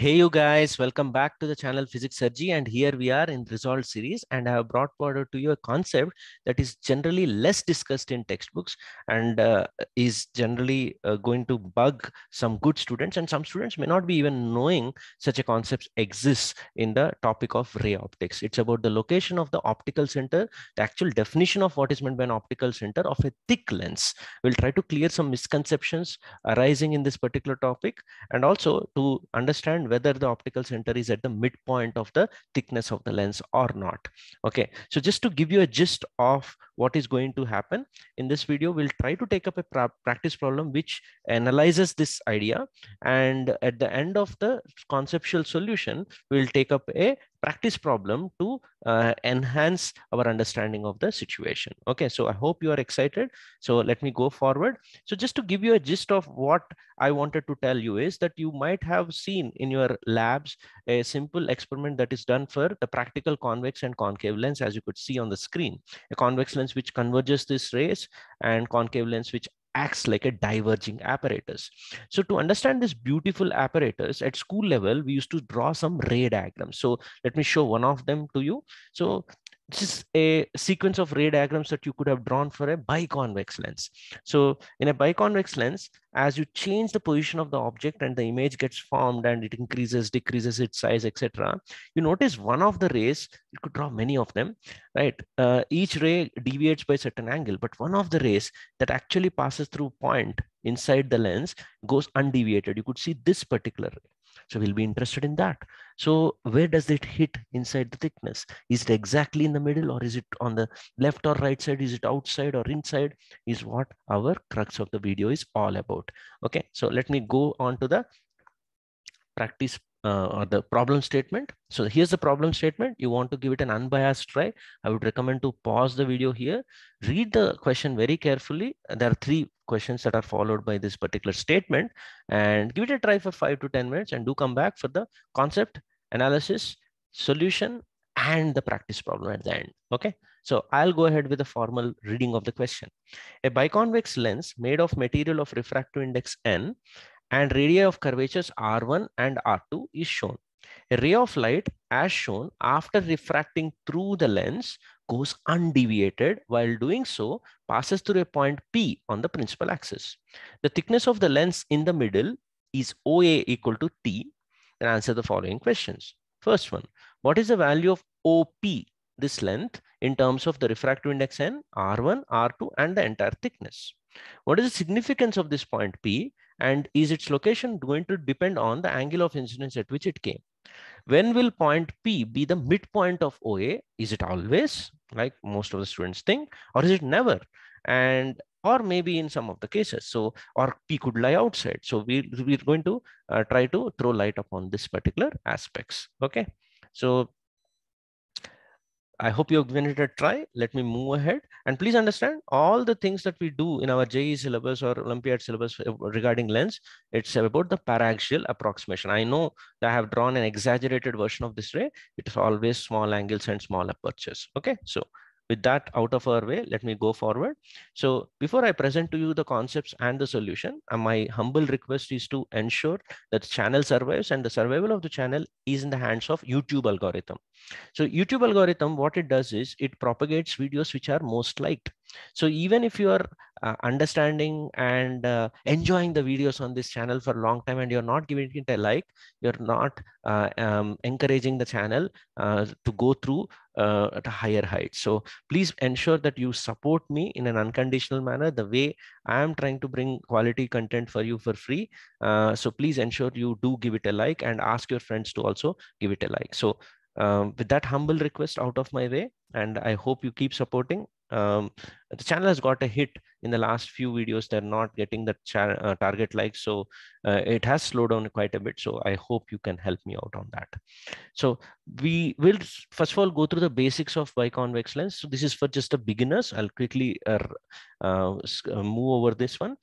Hey you guys, welcome back to the channel Physics Surgery, and here we are in Resolved series, and I have brought forward to you a concept that is generally less discussed in textbooks and is generally going to bug some good students, and some students may not be even knowing such a concept exists in the topic of ray optics. It's about the location of the optical center, the actual definition of what is meant by an optical center of a thick lens. We'll try to clear some misconceptions arising in this particular topic, and also to understand whether the optical center is at the midpoint of the thickness of the lens or not. Okay, so just to give you a gist of what is going to happen in this video, we'll try to take up a practice problem which analyzes this idea, and at the end of the conceptual solution, we'll take up a practice problem to enhance our understanding of the situation. Okay, so I hope you are excited. So let me go forward. So just to give you a gist of what I wanted to tell you is that you might have seen in your labs a simple experiment that is done for the practical convex and concave lens, as you could see on the screen. A convex lens which converges these rays, and concave lens which acts like a diverging apparatus. So to understand this beautiful apparatus at school level, we used to draw some ray diagrams. So let me show one of them to you. So this is a sequence of ray diagrams that you could have drawn for a biconvex lens. So in a biconvex lens, as you change the position of the object and the image gets formed and it increases, decreases its size, etc., you notice one of the rays, you could draw many of them, right? Each ray deviates by a certain angle, but one of the rays that actually passes through point inside the lens goes undeviated. You could see this particular ray. So we'll be interested in that. So where does it hit inside the thickness? Is it exactly in the middle, or is it on the left or right side? Is it outside or inside? Is what our crux of the video is all about. Okay, so let me go on to the practice or the problem statement. So here's the problem statement. You want to give it an unbiased try. I would recommend to pause the video here, read the question very carefully. There are 3 questions that are followed by this particular statement, and give it a try for 5 to 10 minutes, and do come back for the concept, analysis, solution, and the practice problem at the end. Okay, so I'll go ahead with the formal reading of the question. A biconvex lens made of material of refractive index n and radii of curvatures R1 and R2 is shown. A ray of light, as shown, after refracting through the lens, goes undeviated. While doing so, passes through a point P on the principal axis. The thickness of the lens in the middle is OA equal to T. Then answer the following questions. First one, what is the value of OP, this length, in terms of the refractive index n, R1, R2, and the entire thickness? What is the significance of this point P, and is its location going to depend on the angle of incidence at which it came? When will point P be the midpoint of OA? Is it always, like most of the students think, or is it never? And or maybe in some of the cases, so, or P could lie outside. So we're going to try to throw light upon this particular aspects. Okay, so I hope you've given it a try. Let me move ahead. And please understand, all the things that we do in our JEE syllabus or Olympiad syllabus regarding lens, it's about the paraxial approximation. I know that I have drawn an exaggerated version of this ray. It is always small angles and small apertures. Okay, so with that out of our way, let me go forward. So before I present to you the concepts and the solution, my humble request is to ensure that the channel survives, and the survival of the channel is in the hands of YouTube algorithm. So YouTube algorithm, what it does is it propagates videos which are most liked. So even if you are understanding and enjoying the videos on this channel for a long time and you're not giving it a like, you're not encouraging the channel to go through at a higher height. So please ensure that you support me in an unconditional manner, the way I am trying to bring quality content for you for free. So please ensure you do give it a like, and ask your friends to also give it a like. So with that humble request out of my way, and I hope you keep supporting. The channel has got a hit in the last few videos. They're not getting the target likes, so it has slowed down quite a bit. So I hope you can help me out on that. So we will first of all go through the basics of biconvex lens. So this is for just the beginners. I'll quickly move over this one.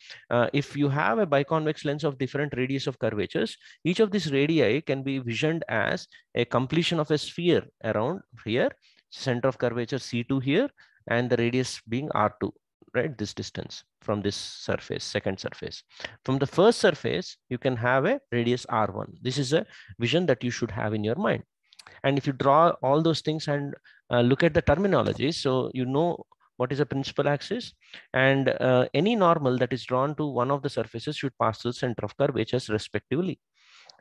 If you have a biconvex lens of different radius of curvatures, each of these radii can be visioned as a completion of a sphere around here, center of curvature C2 here, and the radius being R2. right? This distance from this surface, second surface. From the first surface, you can have a radius R1. This is a vision that you should have in your mind. And if you draw all those things and look at the terminology, so you know what is a principal axis, and any normal that is drawn to one of the surfaces should pass through the center of curvatures respectively.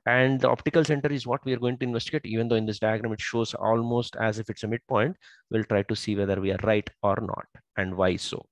And the optical center is what we are going to investigate, even though in this diagram it shows almost as if it's a midpoint. We'll try to see whether we are right or not, and why so.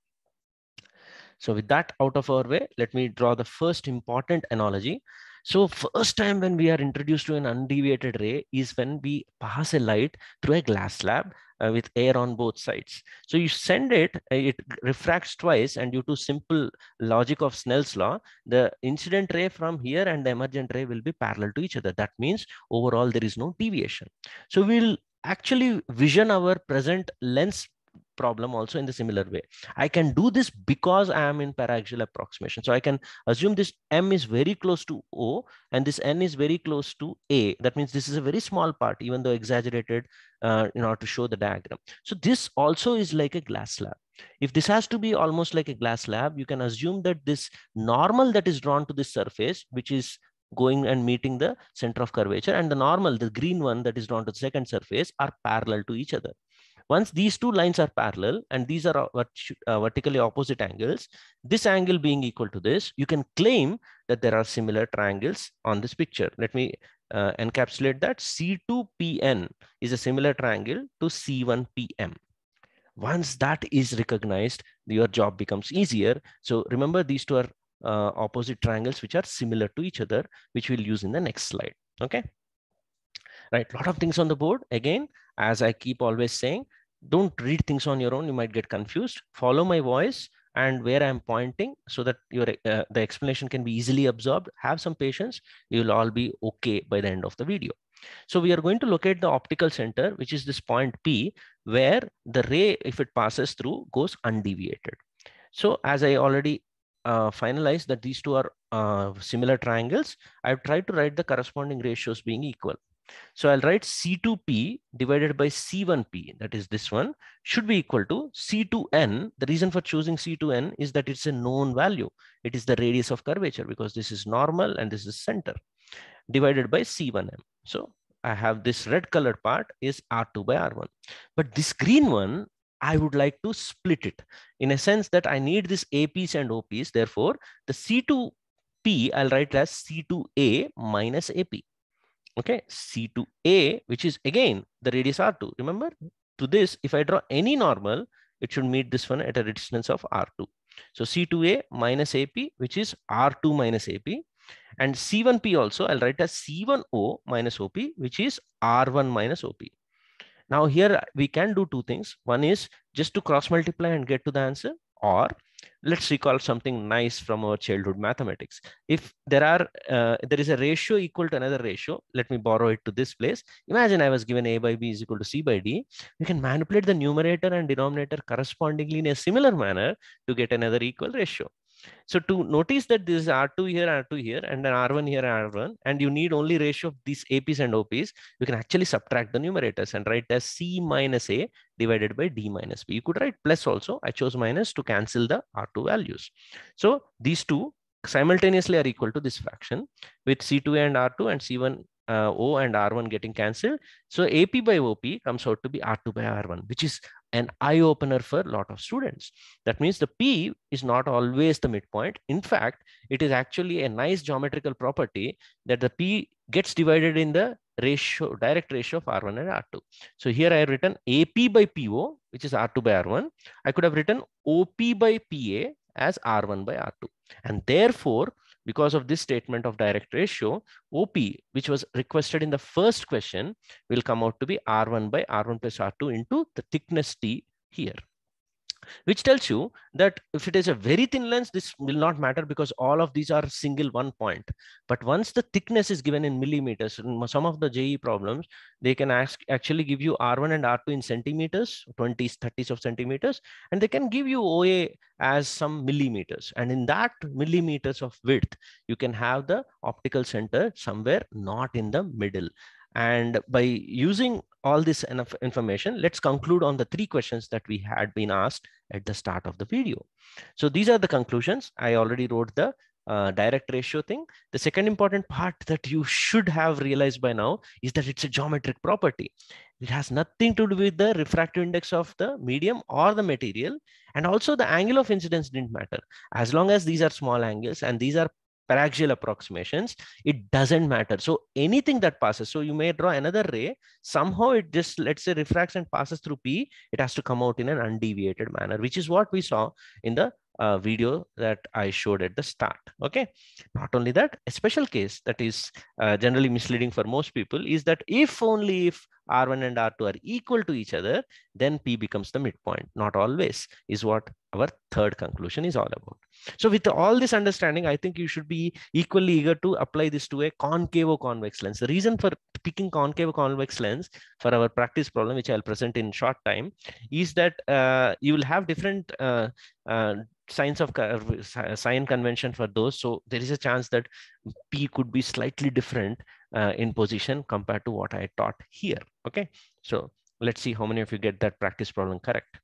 So with that out of our way, let me draw the first important analogy. So first time when we are introduced to an undeviated ray is when we pass a light through a glass slab with air on both sides. So you send it, it refracts twice, and due to simple logic of Snell's law, the incident ray from here and the emergent ray will be parallel to each other. That means overall there is no deviation. So we'll actually vision our present lens problem also in the similar way. I can do this because I am in paraxial approximation. So I can assume this M is very close to O and this N is very close to A. That means this is a very small part, even though exaggerated in order to show the diagram. So this also is like a glass slab. If this has to be almost like a glass slab, you can assume that this normal that is drawn to this surface, which is going and meeting the center of curvature, and the normal, the green one that is drawn to the second surface, are parallel to each other. Once these two lines are parallel and these are vertically opposite angles, this angle being equal to this, you can claim that there are similar triangles on this picture. Let me encapsulate that. C2PN is a similar triangle to C1PM. Once that is recognized, your job becomes easier. So remember, these two are opposite triangles which are similar to each other, which we'll use in the next slide. Okay. Right, a lot of things on the board. Again, as I keep always saying, don't read things on your own. You might get confused. Follow my voice and where I'm pointing so that your the explanation can be easily absorbed. Have some patience. You'll all be okay by the end of the video. So we are going to locate the optical center, which is this point P, where the ray, if it passes through, goes undeviated. So as I already finalized that these two are similar triangles, I've tried to write the corresponding ratios being equal. So I'll write C2P divided by C1P, that is this one, should be equal to C2N. The reason for choosing C2N is that it's a known value. It is the radius of curvature because this is normal and this is center, divided by C1M. So I have this red colored part is R2 by R1. But this green one, I would like to split it in a sense that I need this APs and OPs. Therefore, the C2P I'll write as C2A minus AP. Okay, C2A, which is again the radius R2. Remember, to this, if I draw any normal, it should meet this one at a distance of R2. So C2A minus AP, which is R2 minus AP. And C1P also, I'll write as C1O minus OP, which is R1 minus OP. Now here we can do two things. One is just to cross multiply and get to the answer, or let's recall something nice from our childhood mathematics. If there is a ratio equal to another ratio, let me borrow it to this place. Imagine I was given A by B is equal to C by D. You can manipulate the numerator and denominator correspondingly in a similar manner to get another equal ratio. So to notice that this is R2 here, and then R1 here, R1, and you need only ratio of these APs and OPs, you can actually subtract the numerators and write as C minus A divided by D minus B. You could write plus also. I chose minus to cancel the R2 values. So these two simultaneously are equal to this fraction with C2A and R2 and C1 O and R1 getting cancelled. So AP by OP comes out to be R2 by R1, which is an eye opener for a lot of students. That means the P is not always the midpoint. In fact, it is actually a nice geometrical property that the P gets divided in the ratio, direct ratio of R1 and R2. So here I have written AP by PO, which is R2 by R1. I could have written OP by PA as R1 by R2. And therefore, because of this statement of direct ratio, OP, which was requested in the first question, will come out to be R1 by R1 plus R2 into the thickness T here. Which tells you that if it is a very thin lens, this will not matter because all of these are single one point. But once the thickness is given in millimeters, in some of the JE problems, they can actually give you R1 and R2 in centimeters, 20s, 30s of centimeters, and they can give you OA as some millimeters. And in that millimeters of width, you can have the optical center somewhere not in the middle. And by using all this enough information, let's conclude on the 3 questions that we had been asked at the start of the video. So these are the conclusions. I already wrote the direct ratio thing. The second important part that you should have realized by now is that it's a geometric property. It has nothing to do with the refractive index of the medium or the material. And also the angle of incidence didn't matter. As long as these are small angles and these are paraxial approximations, it doesn't matter. So anything that passes, so you may draw another ray, somehow it just, let's say, refracts and passes through P, it has to come out in an undeviated manner, which is what we saw in the video that I showed at the start. Okay. Not only that, a special case that is generally misleading for most people is that if only if R1 and R2 are equal to each other, then P becomes the midpoint. Not always, is what our third conclusion is all about. So with all this understanding, I think you should be equally eager to apply this to a concavo-convex lens. The reason for picking concavo-convex lens for our practice problem, which I'll present in short time, is that you will have different signs of sign convention for those. So there is a chance that P could be slightly different in position compared to what I taught here. Okay, so let's see how many of you get that practice problem correct.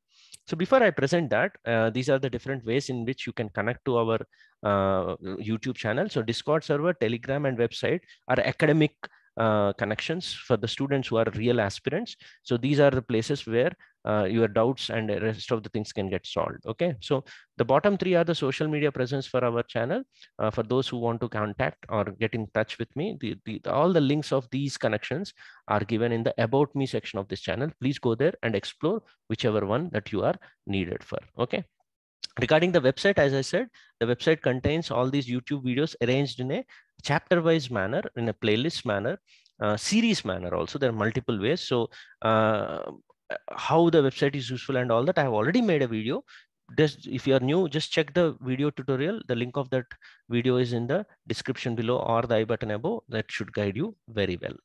So before I present that, these are the different ways in which you can connect to our YouTube channel. So Discord server, Telegram, and website are academic connections for the students who are real aspirants. So these are the places where your doubts and the rest of the things can get solved. Okay, so the bottom 3 are the social media presence for our channel. For those who want to contact or get in touch with me, all the links of these connections are given in the About Me section of this channel. Please go there and explore whichever one that you are needed for. Okay. Regarding the website, as I said, the website contains all these YouTube videos arranged in a chapter-wise manner, in a playlist manner, series manner also. There are multiple ways. So how the website is useful and all that, I have already made a video. Just, if you are new, just check the video tutorial. The link of that video is in the description below or the I button above. That should guide you very well.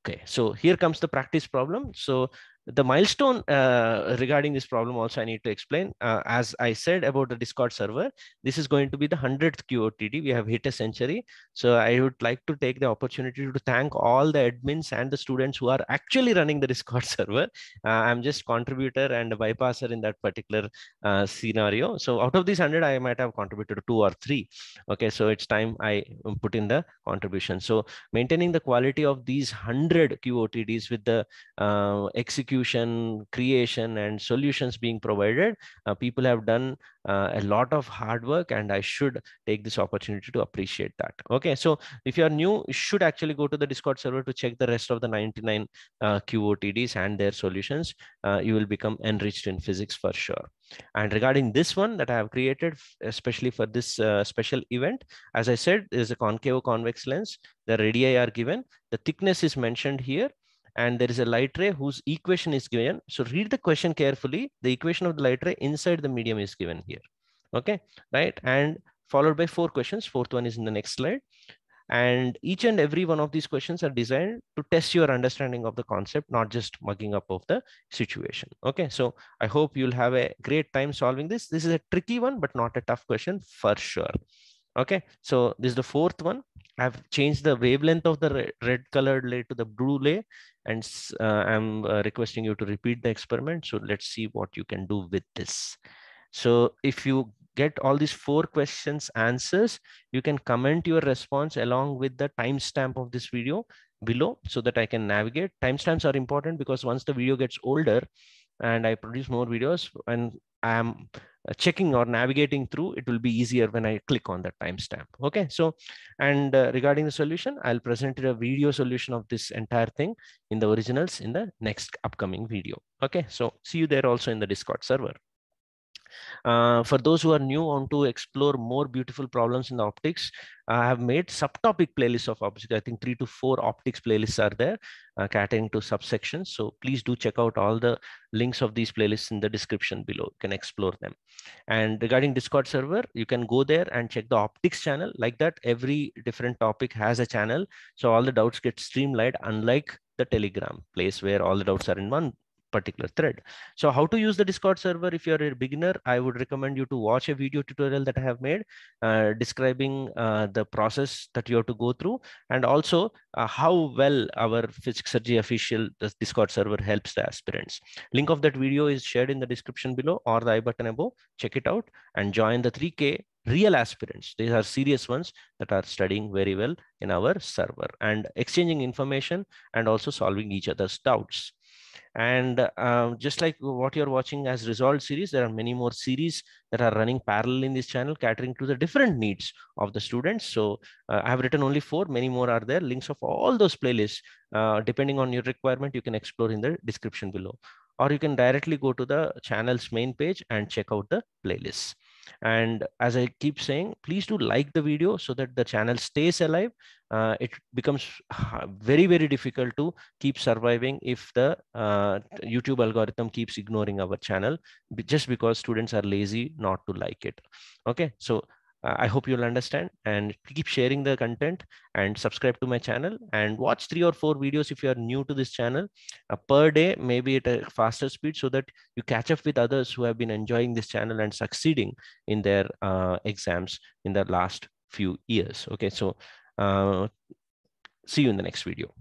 Okay, so here comes the practice problem. So the milestone regarding this problem also I need to explain. As I said about the Discord server, this is going to be the 100th QOTD. We have hit a century. So I would like to take the opportunity to thank all the admins and the students who are actually running the Discord server. I'm just contributor and a bypasser in that particular scenario. So out of these 100, I might have contributed 2 or 3. Okay, so it's time I put in the contribution. So maintaining the quality of these 100 QOTDs with the execution, creation, and solutions being provided, people have done a lot of hard work, and I should take this opportunity to appreciate that. Okay, so if you are new, you should actually go to the Discord server to check the rest of the 99 QOTDs and their solutions. You will become enriched in physics for sure. And regarding this one that I have created, especially for this special event, as I said, there is a concavo-convex lens. The radii are given. The thickness is mentioned here. And there is a light ray whose equation is given. So read the question carefully. The equation of the light ray inside the medium is given here. Okay, right? And followed by 4 questions. 4th one is in the next slide. And each and every one of these questions are designed to test your understanding of the concept, not just mugging up of the situation. Okay, so I hope you'll have a great time solving this. This is a tricky one, but not a tough question for sure. Okay, so this is the 4th one. I've changed the wavelength of the red colored lay to the blue lay, and I'm requesting you to repeat the experiment. So let's see what you can do with this. So if you get all these 4 questions answers, you can comment your response along with the timestamp of this video below so that I can navigate. Timestamps are important because once the video gets older and I produce more videos and I am checking or navigating through, it will be easier when I click on that timestamp. Okay, so and regarding the solution, I'll present a video solution of this entire thing in the originals in the next upcoming video. Okay, so see you there also in the Discord server. For those who are new, want to explore more beautiful problems in the optics, I have made subtopic playlists of optics. I think 3 to 4 optics playlists are there, catering to subsections. So please do check out all the links of these playlists in the description below. You can explore them. And regarding Discord server, you can go there and check the optics channel. Like that, every different topic has a channel. So all the doubts get streamlined, unlike the Telegram place where all the doubts are in one particular thread. So how to use the Discord server? If you're a beginner, I would recommend you to watch a video tutorial that I have made describing the process that you have to go through, and also how well our PhysicsSurgery official Discord server helps the aspirants. Link of that video is shared in the description below or the I button above. Check it out and join the 3K real aspirants. These are serious ones that are studying very well in our server and exchanging information and also solving each other's doubts. And just like what you're watching as Resolved series, there are many more series that are running parallel in this channel, catering to the different needs of the students. So I have written only 4, many more are there. Links of all those playlists, depending on your requirement, you can explore in the description below. Or you can directly go to the channel's main page and check out the playlists. And as I keep saying, please do like the video so that the channel stays alive. It becomes very, very difficult to keep surviving if the YouTube algorithm keeps ignoring our channel just because students are lazy not to like it. Okay, so I hope you'll understand, and keep sharing the content and subscribe to my channel and watch 3 or 4 videos if you are new to this channel per day, maybe at a faster speed, so that you catch up with others who have been enjoying this channel and succeeding in their exams in the last few years. Okay, so see you in the next video.